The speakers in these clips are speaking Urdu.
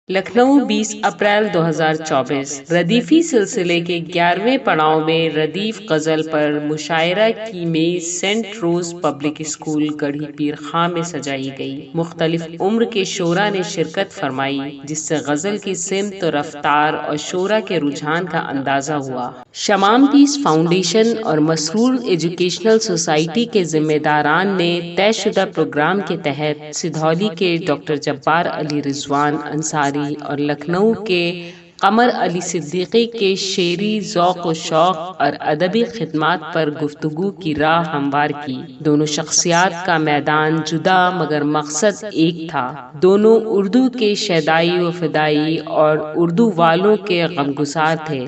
لکھنؤ 20 اپریل 2024 ردیفی سلسلے کے 11ویں پڑاؤ میں ردیف غزل پر مشاعرہ کی میز سینٹ روز پبلک اسکول گڑھی پیر خاں میں سجائی گئی۔ مختلف عمر کے شعراء نے شرکت فرمائی، جس سے غزل کی سمت و رفتار اور شعراء کے رجحان کا اندازہ ہوا۔ شمام پیس فاؤنڈیشن اور مسرور ایجوکیشنل سوسائٹی کے ذمہ داران نے طے شدہ پروگرام کے تحت سدھولی کے ڈاکٹر جبار علی رضوان انصاری اور لکھنؤ کے قمر علی صدیقی کے شعری ذوق و شوق اور ادبی خدمات پر گفتگو کی راہ ہموار کی۔ دونوں شخصیات کا میدان جدا مگر مقصد ایک تھا۔ دونوں اردو کے شیدائی و فدائی اور اردو والوں کے غمگسار تھے۔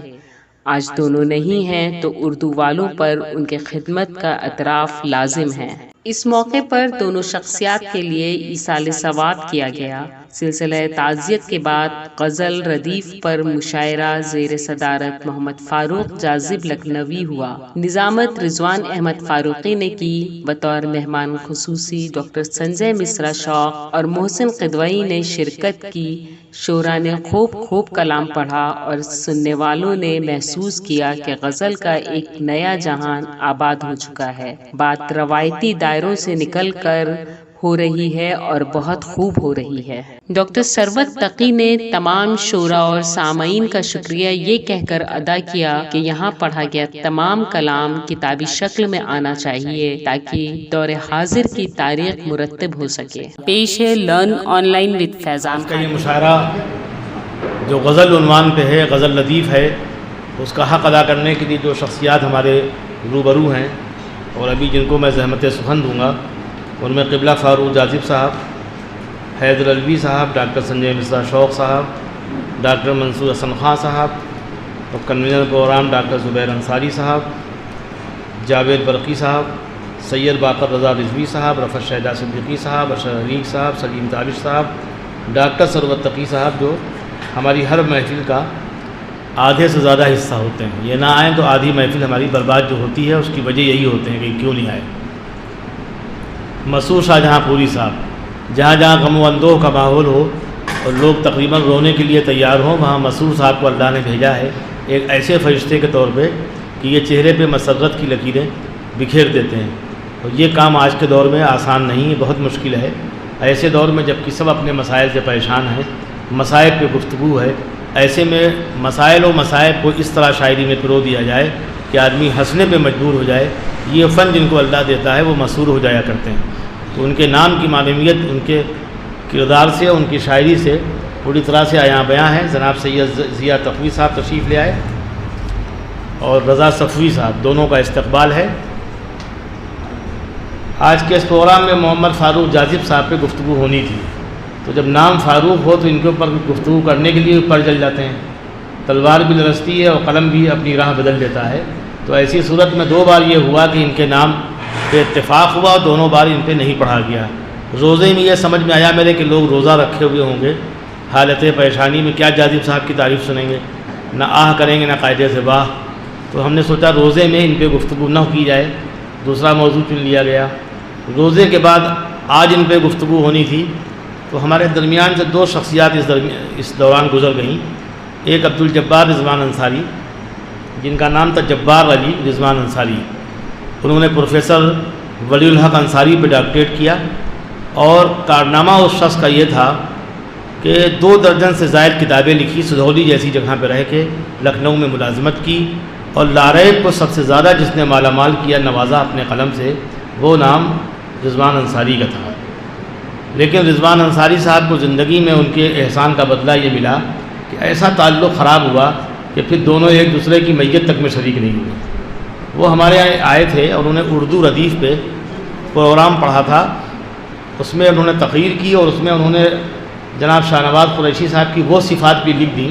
آج دونوں نہیں ہیں تو اردو والوں پر ان کے خدمت کا اعتراف لازم ہے۔ اس موقع پر دونوں شخصیات کے لیے ایصال ثواب کیا گیا۔ سلسلہ تعزیت کے بعد غزل ردیف پر مشاعرہ زیر صدارت محمد فاروق جاذب لکھنوی ہوا۔ نظامت رضوان احمد فاروقی نے کی۔ بطور مہمان خصوصی ڈاکٹر سنجے مصرا شوق اور محسن قدوئی نے شرکت کی۔ شعراء نے خوب کلام پڑھا اور سننے والوں نے محسوس کیا کہ غزل کا ایک نیا جہان آباد ہو چکا ہے۔ بات روایتی دائروں سے نکل کر ہو رہی ہے اور بہت خوب ہو رہی ہے۔ ڈاکٹر ثروت تقی نے تمام شعراء اور سامعین کا شکریہ یہ کہہ کر ادا کیا کہ یہاں پڑھا گیا تمام کلام کتابی شکل میں آنا چاہیے تاکہ دور حاضر کی تاریخ مرتب ہو سکے۔ پیش ہے لرن آن لائن وتھ فیضان کا یہ مشاعرہ جو غزل عنوان پہ ہے، غزل لطیف ہے، اس کا حق ادا کرنے کے لیے جو شخصیات ہمارے روبرو ہیں اور ابھی جن کو میں زحمت سخن دوں گا، ان میں قبلہ فاروق جاذب صاحب، حیدر علوی صاحب، ڈاکٹر سنجے مصرا شوق صاحب، ڈاکٹر منصور حسن خان صاحب اور کنوینر پروگرام ڈاکٹر زبیر انصاری صاحب، جاوید برقی صاحب، سید باقر رضا رضوی صاحب، رفعت شہدہ صدیقی صاحب، اشرف حریق صاحب، سلیم تابش صاحب، ڈاکٹر ثروت تقی صاحب، جو ہماری ہر محفل کا آدھے سے زیادہ حصہ ہوتے ہیں۔ یہ نہ آئیں تو آدھی محفل ہماری برباد جو ہوتی ہے اس کی وجہ یہی ہوتے ہیں کہ کیوں نہیں آئے۔ مسرور شاہجہاں پوری صاحب، جہاں جہاں غم و اندوہ کا ماحول ہو اور لوگ تقریباً رونے کے لیے تیار ہوں، وہاں مسرور صاحب کو اللہ نے بھیجا ہے ایک ایسے فرشتے کے طور پہ کہ یہ چہرے پہ مسرت کی لکیریں بکھیر دیتے ہیں۔ اور یہ کام آج کے دور میں آسان نہیں ہے، بہت مشکل ہے۔ ایسے دور میں جب کہ سب اپنے مسائل سے پریشان ہیں، مسائل پہ گفتگو ہے، ایسے میں مسائل و مسائل کو اس طرح شاعری میں پرو دیا جائے کہ آدمی ہنسنے پہ مجبور ہو جائے۔ یہ فن جن کو اللہ دیتا ہے وہ مسرور ہو جایا کرتے ہیں۔ تو ان کے نام کی معلومیت ان کے کردار سے، ان کی شاعری سے پوری طرح سے عیاں بیاں ہے۔ جناب سید ضیاء تقوی صاحب تشریف لے آئے اور رضا صفوی صاحب، دونوں کا استقبال ہے۔ آج کے اس پروگرام میں محمد فاروق جاذب صاحب پہ گفتگو ہونی تھی، تو جب نام فاروق ہو تو ان کے اوپر گفتگو کرنے کے لیے پر جل جاتے ہیں۔ تلوار بھی لرزتی ہے اور قلم بھی اپنی راہ بدل دیتا ہے۔ تو ایسی صورت میں دو بار یہ ہوا کہ ان کے نام پہ اتفاق ہوا اور دونوں بار ان پہ نہیں پڑھا گیا۔ روزے میں یہ سمجھ میں آیا میرے کہ لوگ روزہ رکھے ہوئے ہوں گے، حالت پریشانی میں کیا جاذب صاحب کی تعریف سنیں گے، نہ آہ کریں گے نہ قاعدے سے واہ۔ تو ہم نے سوچا روزے میں ان پہ گفتگو نہ کی جائے، دوسرا موضوع چن لیا گیا۔ روزے کے بعد آج ان پہ گفتگو ہونی تھی، تو ہمارے درمیان سے دو شخصیات اس دوران گزر گئیں۔ ایک عبدالجبار رضوان انصاری، جن کا نام تھا جبار علی رضوان انصاری۔ انہوں نے پروفیسر ولی الحق انصاری پہ ڈاکٹریٹ کیا، اور کارنامہ اس شخص کا یہ تھا کہ 2 درجن سے زائد کتابیں لکھی، سدھولی جیسی جگہ پہ رہ کے لکھنؤ میں ملازمت کی، اور لاریب کو سب سے زیادہ جس نے مالا مال کیا، نوازا اپنے قلم سے، وہ نام رضوان انصاری کا تھا۔ لیکن رضوان انصاری صاحب کو زندگی میں ان کے احسان کا بدلہ یہ ملا کہ ایسا تعلق خراب ہوا کہ پھر دونوں ایک دوسرے کی میت تک میں شریک نہیں ہوئے۔ وہ ہمارے یہاں آئے تھے اور انہوں نے اردو ردیف پہ پروگرام پڑھا تھا، اس میں انہوں نے تقریر کی اور اس میں انہوں نے جناب شاہ نواز قریشی صاحب کی وہ صفات بھی لکھ دیں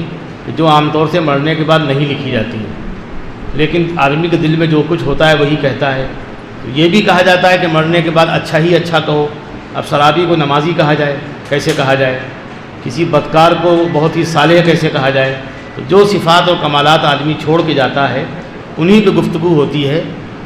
جو عام طور سے مرنے کے بعد نہیں لکھی جاتی ہیں، لیکن آدمی کے دل میں جو کچھ ہوتا ہے وہی کہتا ہے۔ تو یہ بھی کہا جاتا ہے کہ مرنے کے بعد اچھا ہی اچھا کہو۔ اب شرابی کو نمازی کہا جائے کیسے کہا جائے، کسی بدکار کو بہت ہی صالح کیسے کہا جائے۔ تو جو صفات اور کمالات آدمی چھوڑ کے جاتا ہے انہی پہ گفتگو ہوتی ہے۔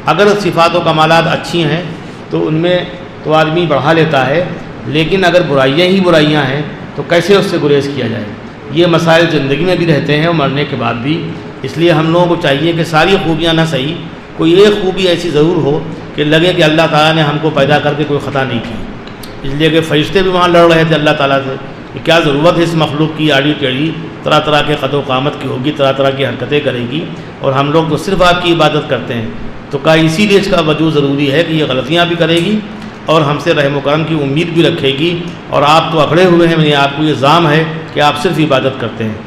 اگر صفات و کمالات اچھی ہیں تو ان میں تو آدمی بڑھا لیتا ہے، لیکن اگر برائیاں ہی برائیاں ہیں تو کیسے اس سے گریز کیا جائے۔ یہ مسائل زندگی میں بھی رہتے ہیں اور مرنے کے بعد بھی، اس لیے ہم لوگوں کو چاہیے کہ ساری خوبیاں نہ صحیح، کوئی ایک خوبی ایسی ضرور ہو کہ لگے کہ اللہ تعالیٰ نے ہم کو پیدا کر کے کوئی خطا نہیں کی۔ اس لیے کہ فرشتے بھی وہاں لڑ رہے تھے اللہ تعالیٰ سے کہ کیا ضرورت ہے اس مخلوق کی، آڑی ٹیڑھی طرح طرح کے قد و قامت کی ہوگی، طرح طرح کی حرکتیں کرے گی، اور ہم لوگ تو صرف آپ کی عبادت کرتے ہیں۔ تو کہا اسی لیے اس کا وجود ضروری ہے کہ یہ غلطیاں بھی کرے گی اور ہم سے رحم و کرم کی امید بھی رکھے گی، اور آپ تو اکڑے ہوئے ہیں، یعنی آپ کو یہ ظام ہے کہ آپ صرف عبادت کرتے ہیں۔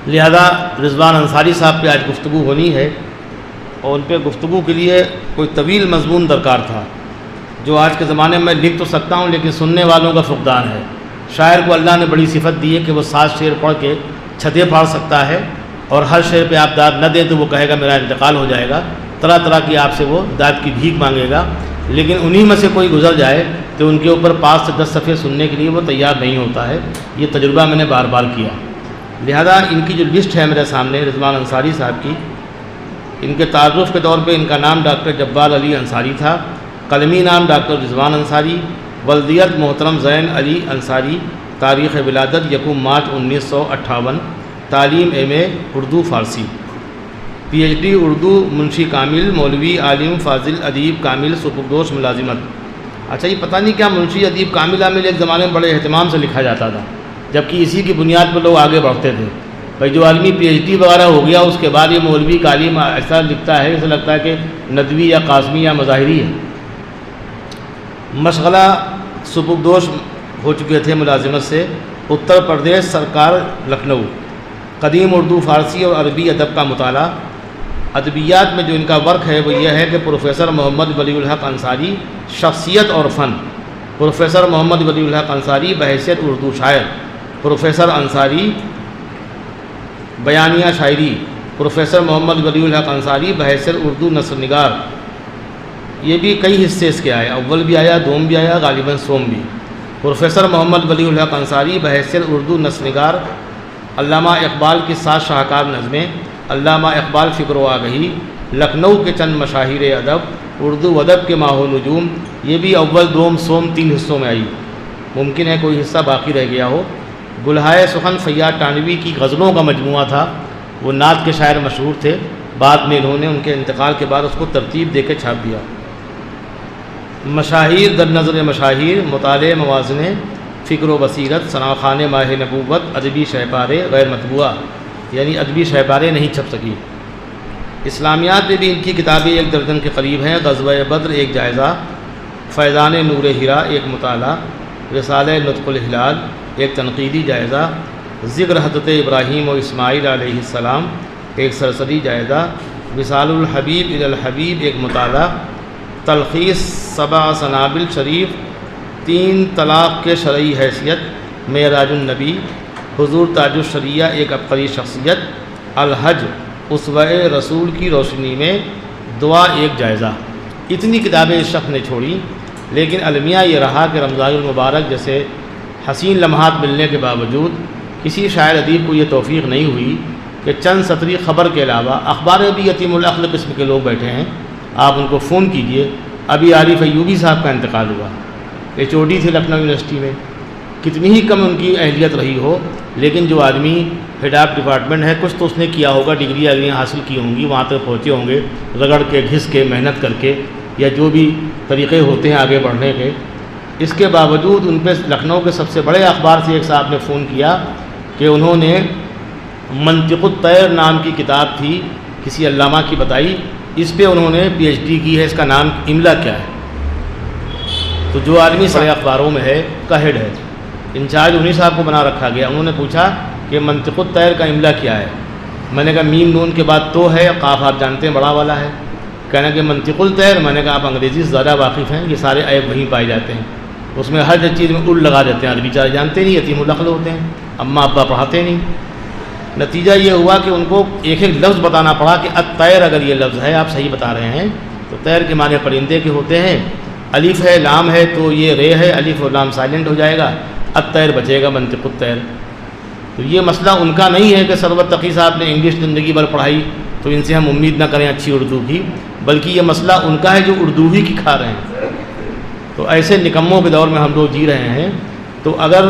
لہذا رضوان انصاری صاحب پہ آج گفتگو ہونی ہے، اور ان پہ گفتگو کے لیے کوئی طویل مضمون درکار تھا، جو آج کے زمانے میں لکھ تو سکتا ہوں لیکن سننے والوں کا فقدان ہے۔ شاعر کو اللہ نے بڑی صفت دی ہے کہ وہ 7 شعر پڑھ کے چھتیں پھاڑ سکتا ہے، اور ہر شعر پہ آپ داد نہ دیں تو وہ کہے گا میرا انتقال ہو جائے گا، طرح طرح کی آپ سے وہ داد کی بھیک مانگے گا، لیکن انہی میں سے کوئی گزر جائے تو ان کے اوپر 5 سے 10 صفحے سننے کے لیے وہ تیار نہیں ہوتا ہے۔ یہ تجربہ میں نے بار بار کیا۔ لہذا ان کی جو لسٹ ہے میرے سامنے رضوان انصاری صاحب کی، ان کے تعارف کے طور پہ ان کا نام ڈاکٹر جبار علی انصاری تھا، قلمی نام ڈاکٹر رضوان انصاری، ولدیت محترم زین علی انصاری، تاریخ ولادت 1 مارچ 1958، تعلیم ایم اے اردو فارسی، پی ایچ ڈی اردو، منشی کامل، مولوی عالم فاضل ادیب کامل، سپردوش ملازمت۔ اچھا یہ پتہ نہیں کیا منشی ادیب کامل عامل ایک زمانے میں بڑے اہتمام سے لکھا جاتا تھا، جبکہ اسی کی بنیاد پر لوگ آگے بڑھتے تھے۔ بھائی جو آدمی پی ایچ ڈی وغیرہ ہو گیا اس کے بعد یہ مولوی کالم ایسا لکھتا ہے جیسے لگتا ہے کہ ندوی یا قاسمی یا مظاہری ہے۔ مشغلہ سپردوش ہو چکے تھے ملازمت سے، اتر پردیش سرکار لکھنؤ، قدیم اردو فارسی اور عربی ادب کا مطالعہ۔ ادبیات میں جو ان کا ورک ہے وہ یہ ہے کہ پروفیسر محمد ولی الحق انصاری شخصیت اور فن، پروفیسر محمد ولی الحق انصاری بحیثیت اردو شاعر، پروفیسر انصاری بیانیہ شاعری، پروفیسر محمد ولی الحق انصاری بحیثیت اردو نثر نگار۔ یہ بھی کئی حصے اس کے آئے، اول بھی آیا، دوم بھی آیا، غالباً سوم بھی۔ پروفیسر محمد ولی الحق انصاری بحیثیت اردو نثر نگار، علامہ اقبال کی 7 شاہکار نظمیں، علامہ اقبال فکر و آگہی، لکھنؤ کے چند مشاہیر ادب، اردو ادب کے ماہ و نجوم، یہ بھی اول، دوم، سوم 3 حصوں میں آئی، ممکن ہے کوئی حصہ باقی رہ گیا ہو۔ گلہائے سخن فیاض تانوی کی غزلوں کا مجموعہ تھا، وہ نعت کے شاعر مشہور تھے، بعد میں انہوں نے ان کے انتقال کے بعد اس کو ترتیب دے کے چھاپ دیا۔ مشاہیر در نظر مشاہیر، مطالعے موازنے، فکر و بصیرت، ثناخوان ماہ نبوت، ادبی شہپارے غیر مطبوعہ، یعنی ادبی شہپارے نہیں چھپ سکی۔ اسلامیات میں بھی ان کی کتابیں 1 درجن کے قریب ہیں، غزوہ بدر ایک جائزہ، فیضان نور ہیرا ایک مطالعہ، رسالہ نطق الہلال ایک تنقیدی جائزہ، ذکر حضرت ابراہیم و اسماعیل علیہ السلام ایک سرسری جائزہ، وصال الحبیب الی الحبیب ایک مطالعہ، تلخیص 7 سنابل شریف، 3 طلاق کے شرعی حیثیت، معراج النبی، حضور تاج الشریعہ ایک عبقری شخصیت، الحج اسوہ رسول کی روشنی میں دعا ایک جائزہ۔ اتنی کتابیں اس شخص نے چھوڑی، لیکن المیہ یہ رہا کہ رمضان المبارک جیسے حسین لمحات ملنے کے باوجود کسی شاعر ادیب کو یہ توفیق نہیں ہوئی کہ چند سطری خبر کے علاوہ، اخبار میں بھی یتیم العقل قسم کے لوگ بیٹھے ہیں، آپ ان کو فون کیجئے۔ ابھی عارف ایوبی صاحب کا انتقال ہوا، HOD تھے لکھنؤ یونیورسٹی میں، کتنی ہی کم ان کی اہلیت رہی ہو، لیکن جو آدمی ہیڈ آف ڈپارٹمنٹ ہے کچھ تو اس نے کیا ہوگا، ڈگری اگلیاں حاصل کی ہوں گی، وہاں تک پہنچے ہوں گے رگڑ کے، گھس کے، محنت کر کے، یا جو بھی طریقے ہوتے ہیں آگے بڑھنے کے۔ اس کے باوجود ان پہ لکھنؤ کے سب سے بڑے اخبار سے ایک صاحب نے فون کیا کہ انہوں نے منطق الطیر نام کی کتاب تھی، کسی علامہ کی بتائی، اس پہ انہوں نے PhD کی ہے، اس کا نام املا کیا ہے؟ تو جو آدمی سارے اخباروں میں ہے کا ہیڈ ہے، انچارج انہی صاحب کو بنا رکھا گیا۔ انہوں نے پوچھا کہ منطق الطیر کا املا کیا ہے؟ میں نے کہا میم نون کے بعد تو ہے، قاف آپ جانتے ہیں بڑا والا ہے۔ کہنا کہ منطق الطیر، میں نے کہا آپ انگریزی سے زیادہ واقف ہیں، یہ سارے عیب وہیں پائے جاتے ہیں، اس میں ہر چیز میں ال لگا دیتے ہیں، بیچارے جانتے نہیں، یتیم العقل ہوتے ہیں، اماں ابا پڑھاتے نہیں۔ نتیجہ یہ ہوا کہ ان کو ایک ایک لفظ بتانا پڑا کہ الطیر اگر یہ لفظ ہے، آپ صحیح بتا رہے ہیں، تو طیر کے معنی پرندے کے ہوتے ہیں، الف ہے لام ہے تو یہ رے ہے، الف اور لام سائلنٹ ہو جائے گا، الطیر بچے گا، منطق الطیر۔ تو یہ مسئلہ ان کا نہیں ہے کہ سرور تقی صاحب نے انگلش زندگی بھر پڑھائی تو ان سے ہم امید نہ کریں اچھی اردو کی، بلکہ یہ مسئلہ ان کا ہے جو اردو ہی کی کھا رہے ہیں۔ تو ایسے نکموں کے دور میں ہم لوگ جی رہے ہیں، تو اگر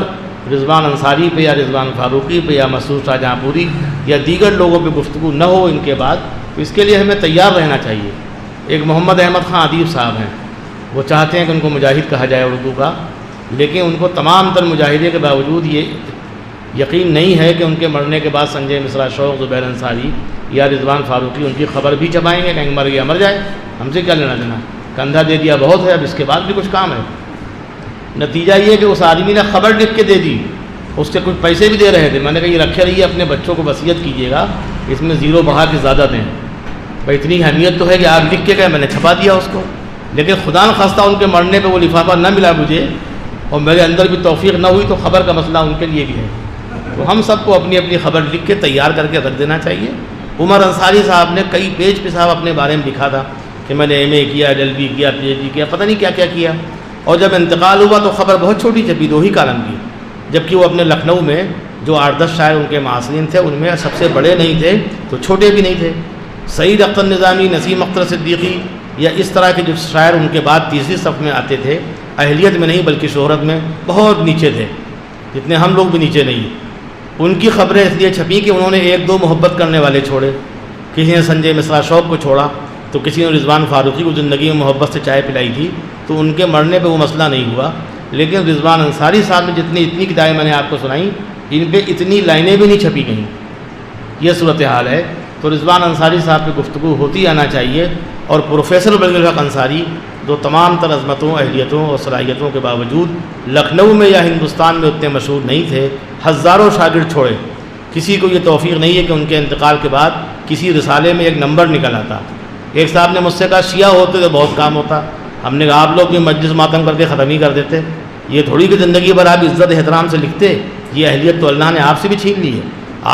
رضوان انصاری پہ یا رضوان فاروقی پہ یا مسعود شاہجہاں پوری یا دیگر لوگوں پہ گفتگو نہ ہو ان کے بعد، تو اس کے لیے ہمیں تیار رہنا چاہیے۔ ایک محمد احمد خان ادیب صاحب ہیں، وہ چاہتے ہیں کہ ان کو مجاہد کہا جائے اردو کا، لیکن ان کو تمام تر مجاہدے کے باوجود یہ یقین نہیں ہے کہ ان کے مرنے کے بعد سنجے مصرا شوق، زبیر انصاری یا رضوان فاروقی ان کی خبر بھی چھپائیں گے، کہیں مر گیا مر جائے، ہم سے کیا لینا دینا، کندھا دے دیا بہت ہے، اب اس کے بعد بھی کچھ کام ہے۔ نتیجہ یہ کہ اس آدمی نے خبر لکھ کے دے دی، اس کے کچھ پیسے بھی دے رہے تھے، میں نے کہا یہ رکھے رہیے، اپنے بچوں کو وصیت کیجیے گا، اس میں زیرو بہا کے زیادہ دیں، بھائی اتنی اہمیت تو ہے کہ آپ لکھ کے گئے، میں نے چھپا دیا اس کو، لیکن خدا نخواستہ ان کے مرنے پہ وہ لفافہ نہ ملا مجھے اور میرے اندر بھی توفیق نہ ہوئی، تو خبر کا مسئلہ ان کے لیے بھی ہے۔ تو ہم سب کو اپنی اپنی خبر لکھ کے تیار کر کے رکھ دینا چاہیے۔ عمر انصاری صاحب نے کئی پیج پہ صاحب اپنے بارے میں لکھا تھا کہ میں نے ایم کیا، LLB کیا، PhD کیا، پتہ نہیں کیا کیا کیا، اور جب انتقال ہوا تو خبر بہت چھوٹی چھپی، 2 ہی کالم کی، جبکہ وہ اپنے لکھنؤ میں جو 8-10 شاعر ان کے معاصرین تھے ان میں سب سے بڑے نہیں تھے تو چھوٹے بھی نہیں تھے۔ سعید اختر نظامی، نسیم اختر صدیقی یا اس طرح کے جو شاعر ان کے بعد تیسری صف میں آتے تھے، اہلیت میں نہیں بلکہ شہرت میں بہت نیچے تھے، جتنے ہم لوگ بھی نیچے نہیں۔ ان کی خبریں اس لیے چھپی کہ انہوں نے 1-2 محبت کرنے والے چھوڑے، کسی نے سنجے مصرا شوق کو چھوڑا، تو کسی نے رضوان فاروقی کو زندگی میں محبت سے چائے پلائی تھی، تو ان کے مرنے پہ وہ مسئلہ نہیں ہوا۔ لیکن رضوان انصاری صاحب نے اتنی کتابیں میں نے آپ کو سنائی، ان پہ اتنی لائنیں بھی نہیں چھپی کہیں، یہ صورتحال ہے۔ تو رضوان انصاری صاحب پہ گفتگو ہوتی آنا چاہیے، اور پروفیسر بلغ الحق انصاری جو تمام تر عظمتوں، اہلیتوں اور صلاحیتوں کے باوجود لکھنؤ میں یا ہندوستان میں اتنے مشہور نہیں تھے، ہزاروں شاگرد چھوڑے، کسی کو یہ توفیق نہیں ہے کہ ان کے انتقال کے بعد کسی رسالے میں ایک نمبر نکل آتا۔ ایک صاحب نے مجھ سے کہا شیعہ ہوتے تو بہت کام ہوتا، ہم نے کہا آپ لوگ بھی مجلس ماتم کر کے ختم ہی کر دیتے، یہ تھوڑی کہ زندگی بھر آپ عزت احترام سے لکھتے، یہ اہلیت تو اللہ نے آپ سے بھی چھین لی ہے،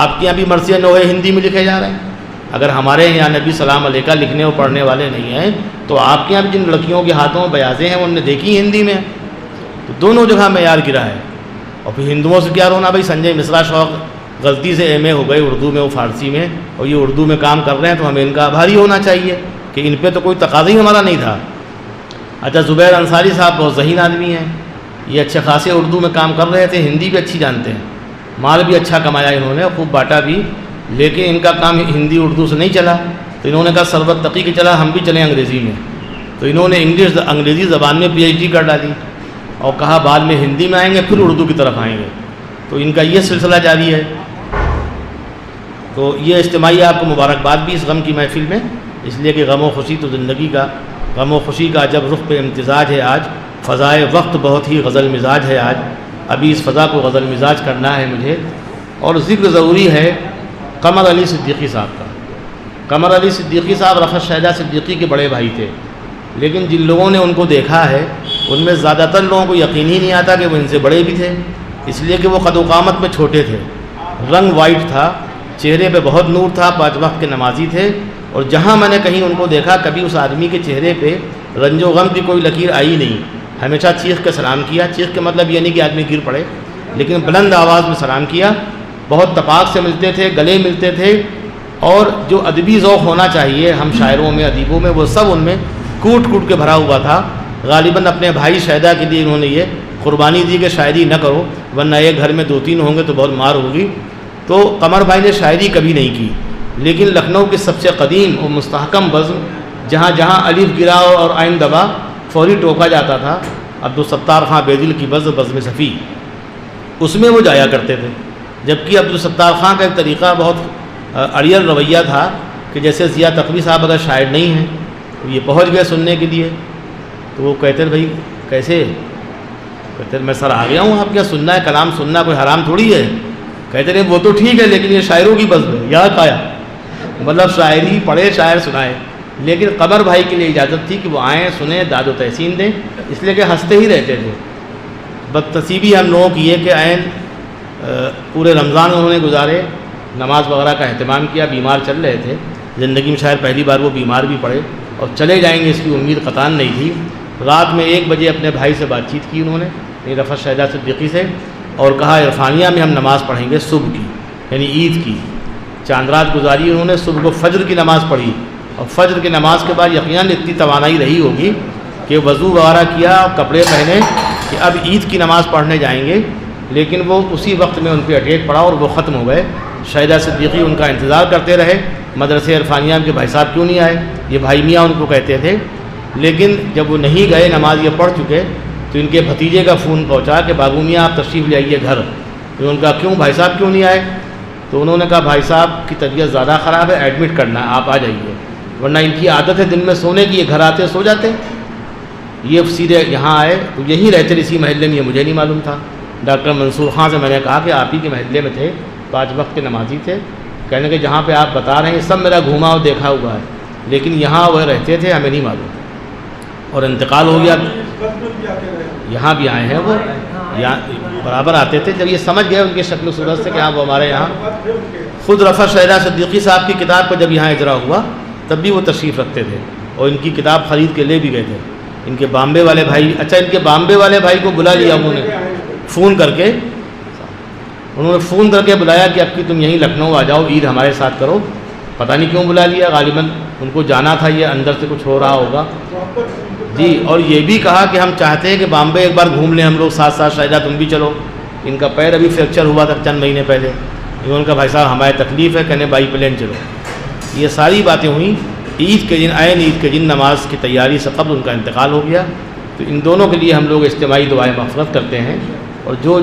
آپ کے یہاں بھی مرثیہ نوحے ہندی میں لکھے جا رہے ہیں۔ اگر ہمارے یہاں نبی سلام علیکہ لکھنے اور پڑھنے والے نہیں ہیں، تو آپ کے یہاں بھی جن لڑکیوں کے ہاتھوں میں بیاضیں ہیں وہ انہوں نے دیکھی ہندی میں، تو دونوں جگہ معیار گرا ہے۔ اور پھر ہندوؤں سے کیا رونا، بھائی سنجے مصرا شوق غلطی سے MA ہو گئے اردو میں، وہ فارسی میں، اور یہ اردو میں کام کر رہے ہیں، تو ہمیں ان کا آبھاری ہونا چاہیے کہ ان پہ تو کوئی تقاضا ہی ہمارا نہیں تھا۔ اچھا، زبیر انصاری صاحب بہت ذہین آدمی ہیں، یہ اچھے خاصے اردو میں کام کر رہے تھے، ہندی بھی اچھی جانتے ہیں، مال بھی اچھا کمایا انہوں نے، خوب بانٹا بھی، لیکن ان کا کام ہندی اردو سے نہیں چلا، تو انہوں نے کہا سربت تقی کے چلا، ہم بھی چلیں انگریزی میں، تو انہوں نے انگریزی زبان میں PhD کر ڈالی، اور کہا بعد میں ہندی میں آئیں گے پھر اردو کی طرف آئیں گے، تو ان کا یہ سلسلہ جاری ہے۔ تو یہ اجتماعی آپ کو مبارکباد بھی اس غم کی محفل میں، اس لیے کہ غم و خوشی تو زندگی کا، غم و خوشی کا جب رخ پہ امتزاج ہے آج، فضائے وقت بہت ہی غزل مزاج ہے آج، ابھی اس فضا کو غزل مزاج کرنا ہے مجھے، اور ذکر ضروری ہے قمر علی صدیقی صاحب کا۔ قمر علی صدیقی صاحب رفعت شہدہ صدیقی کے بڑے بھائی تھے، لیکن جن لوگوں نے ان کو دیکھا ہے ان میں زیادہ تر لوگوں کو یقین ہی نہیں آتا کہ وہ ان سے بڑے بھی تھے، اس لیے کہ وہ قد و قامت میں چھوٹے تھے، رنگ وائٹ تھا، چہرے پہ بہت نور تھا، 5 وقت کے نمازی تھے، اور جہاں میں نے کہیں ان کو دیکھا کبھی اس آدمی کے چہرے پہ رنج و غم کی کوئی لکیر آئی نہیں، ہمیشہ چیخ کے سلام کیا، چیخ کے مطلب یہ نہیں کہ آدمی گر پڑے، لیکن بلند آواز میں سلام کیا، بہت تپاک سے ملتے تھے، گلے ملتے تھے، اور جو ادبی ذوق ہونا چاہیے ہم شاعروں میں، ادیبوں میں، وہ سب ان میں کوٹ کوٹ کے بھرا ہوا تھا۔ غالباً اپنے بھائی شہدہ کے لیے انہوں نے یہ قربانی دی کہ شاعری نہ کرو، ورنہ ایک گھر میں 2-3 ہوں گے تو بہت مار ہوگی، تو قمر بھائی نے شاعری کبھی نہیں کی، لیکن لکھنؤ کی سب سے قدیم اور مستحکم بزم جہاں جہاں الف گرا اور عین دبا فوری ٹوکا جاتا تھا، عبدالستار خان بیدل کی بزم صفی، اس میں وہ جایا کرتے تھے، جبکہ عبدالستار خان کا ایک طریقہ بہت اڑیل رویہ تھا کہ جیسے ضیاء تقوی صاحب اگر شاعر نہیں ہیں تو یہ پہنچ گئے سننے کے لیے، تو وہ کہتے ہیں بھائی کیسے، کہتے ہیں میں سر آ گیا ہوں، آپ کیا سننا ہے، کلام سننا کوئی حرام تھوڑی ہے، کہتے ہیں وہ تو ٹھیک ہے لیکن یہ شاعروں کی بزم ہے، یاد آیا، مطلب شاعری پڑھے شاعر سنائے، لیکن قمر بھائی کے لیے اجازت تھی کہ وہ آئیں سنیں داد و تحسین دیں، اس لیے کہ ہنستے ہی رہتے تھے۔ بدنصیبی ہم لوگوں کی یہ کہ عین پورے رمضان انہوں نے گزارے، نماز وغیرہ کا اہتمام کیا، بیمار چل رہے تھے، زندگی میں شاید پہلی بار وہ بیمار بھی پڑے اور چلے جائیں گے اس کی امید قطعاً نہیں تھی۔ رات میں 1 بجے اپنے بھائی سے بات چیت کی انہوں نے، رفعت شہدہ صدیقی سے، اور کہا عرفانیہ میں ہم نماز پڑھیں گے صبح کی، یعنی عید کی، چاند رات گزاری انہوں نے، صبح کو فجر کی نماز پڑھی، اور فجر کی نماز کے بعد یقیناً اتنی توانائی رہی ہوگی کہ وضو وغیرہ کیا اور کپڑے پہنے کہ اب عید کی نماز پڑھنے جائیں گے، لیکن وہ اسی وقت میں ان پہ اٹیک پڑا اور وہ ختم ہو گئے. شاہدہ صدیقی ان کا انتظار کرتے رہے مدرسے عرفانیہ کے بھائی صاحب کیوں نہیں آئے, یہ بھائی میاں ان کو کہتے تھے. لیکن جب وہ نہیں گئے, نماز یہ پڑھ چکے, تو ان کے بھتیجے کا فون پہنچا کہ بابو میاں آپ تشریف لے آئیے گھر. تو ان کا کیوں بھائی صاحب کیوں نہیں آئے؟ تو انہوں نے کہا بھائی صاحب کی طبیعت زیادہ خراب ہے, ایڈمٹ کرنا ہے, آپ آ جائیے, ورنہ ان کی عادت ہے دن میں سونے کی, یہ گھر آتے سو جاتے. یہ سیدھے یہاں آئے, تو یہیں رہتے اسی محلے میں, یہ مجھے نہیں معلوم تھا. ڈاکٹر منصور خان سے میں نے کہا کہ آپ ہی کے محلے میں تھے, 5 وقت کے نمازی تھے. کہنے کہ جہاں پہ آپ بتا رہے ہیں سب میرا گھوما اور دیکھا ہوا ہے, لیکن یہاں وہ رہتے تھے, ہمیں نہیں معلوم. اور انتقال ہو گیا. یہاں بھی آئے ہیں وہ, یہاں برابر آتے تھے. جب یہ سمجھ گئے ان کی شکل و صورت سے کہ ہاں وہ ہمارے یہاں, خود رفع شاہدہ صدیقی صاحب کی کتاب کو جب یہاں اجرا ہوا تب بھی وہ تشریف رکھتے تھے, اور ان کی کتاب خرید کے لے بھی گئے تھے. ان کے بامبے والے بھائی, اچھا ان کے بامبے والے بھائی کو بلا لیا انہوں نے, فون کر کے, انہوں نے فون کر کے بلایا کہ اب کی تم یہیں لکھنؤ آ جاؤ, عید ہمارے ساتھ کرو. پتہ نہیں کیوں بلا لیا, غالباً ان کو جانا تھا, یہ اندر سے کچھ ہو رہا ہوگا. جی, اور یہ بھی کہا کہ ہم چاہتے ہیں کہ بامبے ایک بار گھوم لیں ہم لوگ ساتھ ساتھ, شاہدہ تم بھی چلو. ان کا پیر ابھی فریکچر ہوا تھا چند مہینے پہلے. انہوں نے کہا بھائی صاحب ہماری تکلیف ہے, کہنے بائی پلین چلو. یہ ساری باتیں ہوئیں. عید کے دن, عین عید کے دن نماز کی تیاری سے قبل ان کا انتقال ہو گیا. تو ان دونوں کے لیے ہم لوگ اجتماعی دعائیں مغفرت کرتے ہیں, اور جو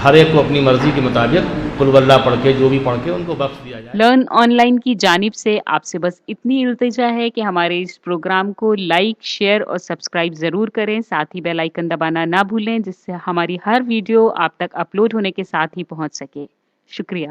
ہر ایک کو اپنی مرضی کے مطابق قل واللہ پڑھ کے, جو بھی پڑھ کے, ان کو بخش دیا جائے. لرن آن لائن کی جانب سے آپ سے بس اتنی التجا ہے کہ ہمارے اس پروگرام کو لائک, شیئر اور سبسکرائب ضرور کریں. ساتھ ہی بیل آئیکن دبانا نہ بھولیں, جس سے ہماری ہر ویڈیو آپ تک اپلوڈ ہونے کے ساتھ ہی پہنچ سکے. شکریہ.